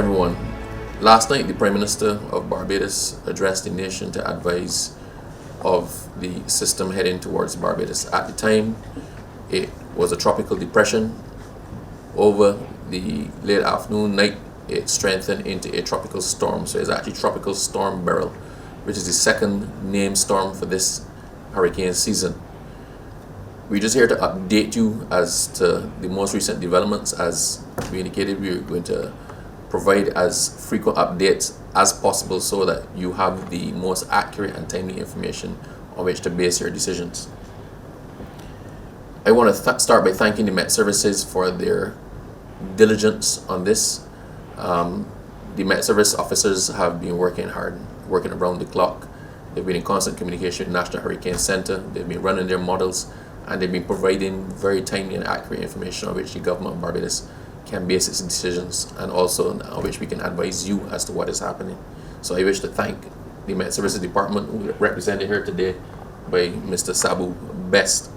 morning, everyone. Last night, the Prime Minister of Barbados addressed the nation to advise of the system heading towards Barbados. At the time, it was a tropical depression. Over the late afternoon, night, it strengthened into a tropical storm. So it's actually Tropical Storm Beryl, which is the second named storm for this hurricane season. We're just here to update you as to the most recent developments. As we indicated, we're going to provide as frequent updates as possible so that you have the most accurate and timely information on which to base your decisions. I want to start by thanking the Met Services for their diligence on this. The Met Service officers have been working hard, working around the clock. They've been in constant communication with the National Hurricane Center. They've been running their models, and they've been providing very timely and accurate information on which the government of Barbados can base its decisions, and also on which we can advise you as to what is happening. So I wish to thank the Met Services Department, represented here today by Mr. Sabu Best.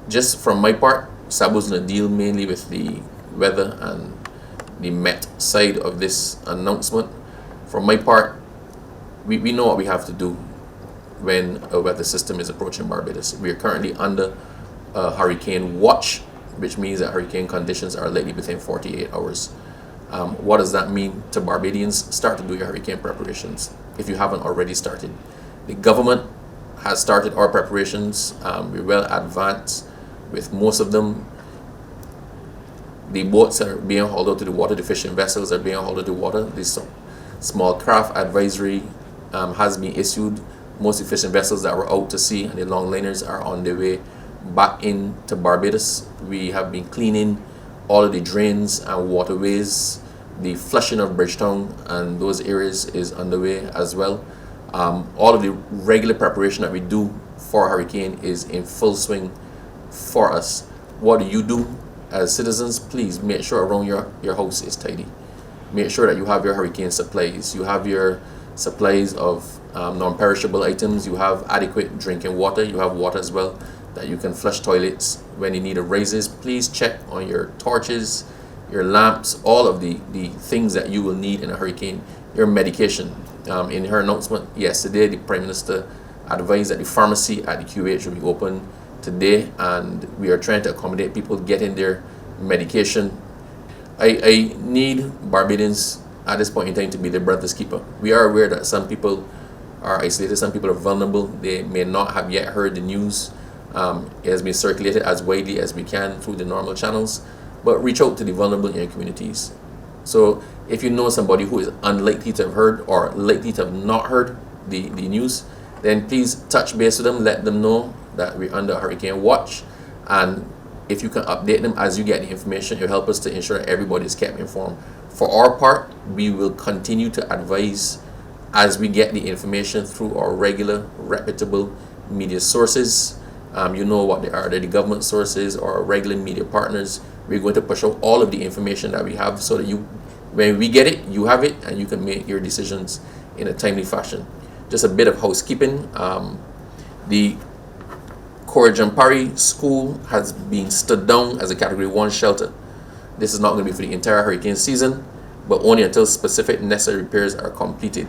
Just from my part, Sabu's going to deal mainly with the weather and the Met side of this announcement. From my part, we know what we have to do when a weather system is approaching Barbados. We are currently under a hurricane watch, which means that hurricane conditions are likely within 48 hours. What does that mean to Barbadians? Start to do your hurricane preparations if you haven't already started. The government has started our preparations. We're well advanced with most of them. The boats are being hauled out to the water. The fishing vessels are being hauled out to the water. The small craft advisory has been issued. Most of the fishing vessels that were out to sea and the longliners are on their way back into Barbados. We have been cleaning all of the drains and waterways. The flushing of Bridgetown and those areas is underway as well. All of the regular preparation that we do for a hurricane is in full swing for us. What do you do as citizens? Please make sure around your house is tidy. Make sure that you have your hurricane supplies. You have your supplies of non-perishable items. You have adequate drinking water. You have water as well that you can flush toilets when you need a raises. Please check on your torches, your lamps, all of the things that you will need in a hurricane. Your medication. In her announcement yesterday, the Prime Minister advised that the pharmacy at the QH will be open today, and we are trying to accommodate people getting their medication. I need Barbadians at this point in time to be their brother's keeper. We are aware that some people are isolated, some people are vulnerable. They may not have yet heard the news. It has been circulated as widely as we can through the normal channels, but reach out to the vulnerable in your communities. So if you know somebody who is unlikely to have heard or likely to have not heard the news, then please touch base with them, let them know that we're under hurricane watch, and if you can update them as you get the information, it will help us to ensure that everybody is kept informed. For our part, we will continue to advise as we get the information through our regular, reputable media sources. You know what they are. They're the government sources or our regular media partners. We're going to push out all of the information that we have so that you, when we get it, you have it and you can make your decisions in a timely fashion. Just a bit of housekeeping. The Jampari School has been stood down as a Category 1 shelter. This is not going to be for the entire hurricane season, but only until specific necessary repairs are completed.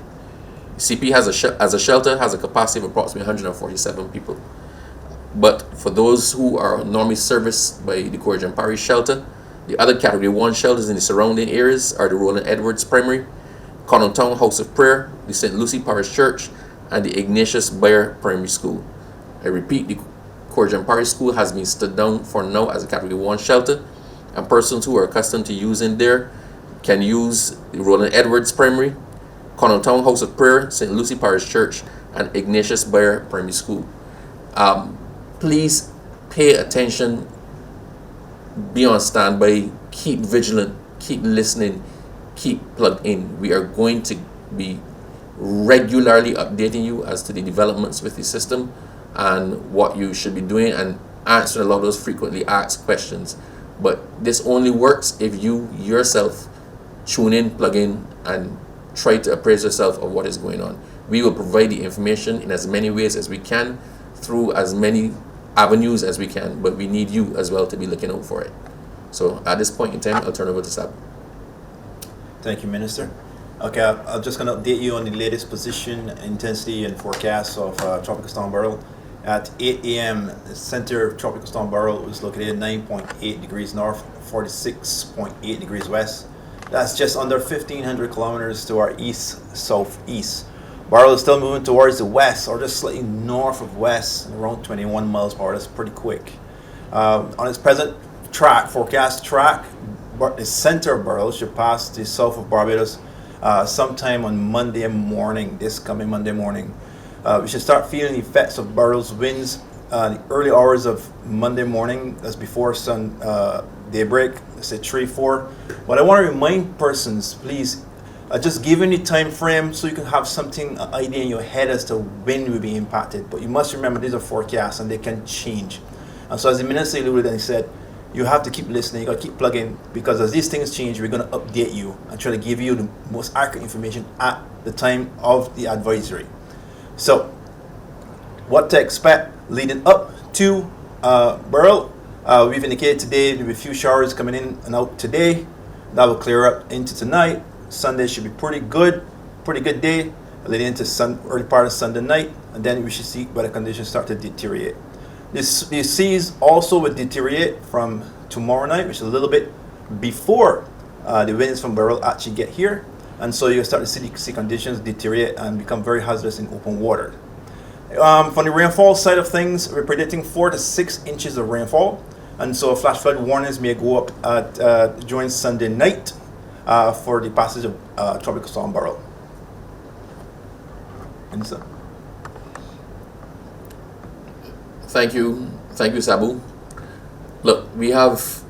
CP as a shelter has a capacity of approximately 147 people. But for those who are normally serviced by the Jampari shelter, the other Category 1 shelters in the surrounding areas are the Roland Edwards Primary, Connaught Town House of Prayer, the St. Lucie Parish Church, and the Ignatius Bayer Primary School. I repeat, the Jampari School has been stood down for now as a Category 1 shelter, and persons who are accustomed to using there can use the Roland Edwards Primary, Connaught Town House of Prayer, St. Lucie Parish Church, and Ignatius Bayer Primary School. Please pay attention, be on standby, keep vigilant, keep listening, keep plugged in. We are going to be regularly updating you as to the developments with the system and what you should be doing and answering a lot of those frequently asked questions. But this only works if you yourself tune in, plug in, and try to appraise yourself of what is going on. We will provide the information in as many ways as we can, through as many avenues as we can, but we need you as well to be looking out for it. So at this point in time, I'll turn over to Sabu. Thank you, Minister. Okay, I'm just going to update you on the latest position, intensity, and forecast of Tropical Storm Beryl. At 8 a.m., the center of Tropical Storm Beryl was located at 9.8 degrees north, 46.8 degrees west. That's just under 1,500 kilometers to our east-southeast. Beryl is still moving towards the west, or just slightly north of west, around 21 miles per hour. That's pretty quick. On its present forecast track, the center of Beryl should pass the south of Barbados sometime on Monday morning, this coming Monday morning. We should start feeling the effects of Beryl's winds the early hours of Monday morning, that's before sun daybreak, let's say 3-4. But I want to remind persons, please, just given the time frame so you can have something idea in your head as to when we'll be impacted. But you must remember these are forecasts and they can change. And so as the minister alluded and said, you have to keep listening, you got to keep plugging, because as these things change, we're going to update you and try to give you the most accurate information at the time of the advisory. So, what to expect leading up to Beryl. We've indicated today there will be a few showers coming in and out today. That will clear up into tonight. Sunday should be pretty good day, leading into early part of Sunday night, and then we should see weather conditions start to deteriorate. The seas also will deteriorate from tomorrow night, which is a little bit before the winds from Beryl actually get here, and so you'll start to see the sea conditions deteriorate and become very hazardous in open water. From the rainfall side of things, we're predicting 4 to 6 inches of rainfall, and so flash flood warnings may go up during Sunday night for the passage of Tropical Storm Beryl. Minister? Thank you, Sabu. Look, we have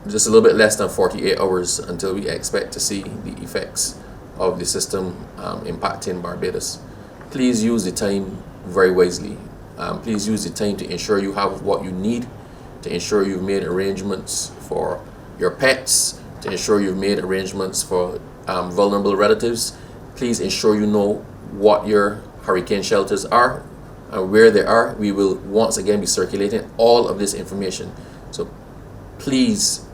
just a little bit less than 48 hours until we expect to see the effects of the system impacting Barbados. Please use the time very wisely. Please use the time to ensure you have what you need, to ensure you've made arrangements for your pets, to ensure you've made arrangements for vulnerable relatives. Please ensure you know what your hurricane shelters are and where they are. We will once again be circulating all of this information. So please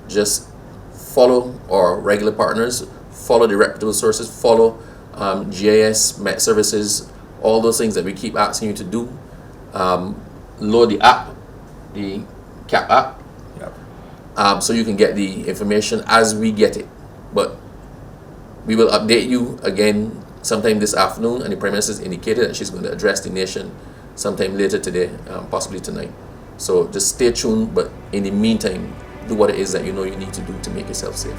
just follow our regular partners, follow the reputable sources, follow GIS, Met Services, all those things that we keep asking you to do. Load the app, the CAP app, so you can get the information as we get it. But we will update you again sometime this afternoon, and the Prime Minister has indicated that she's going to address the nation sometime later today, possibly tonight. So just stay tuned, but in the meantime, do what it is that you know you need to do to make yourself safe.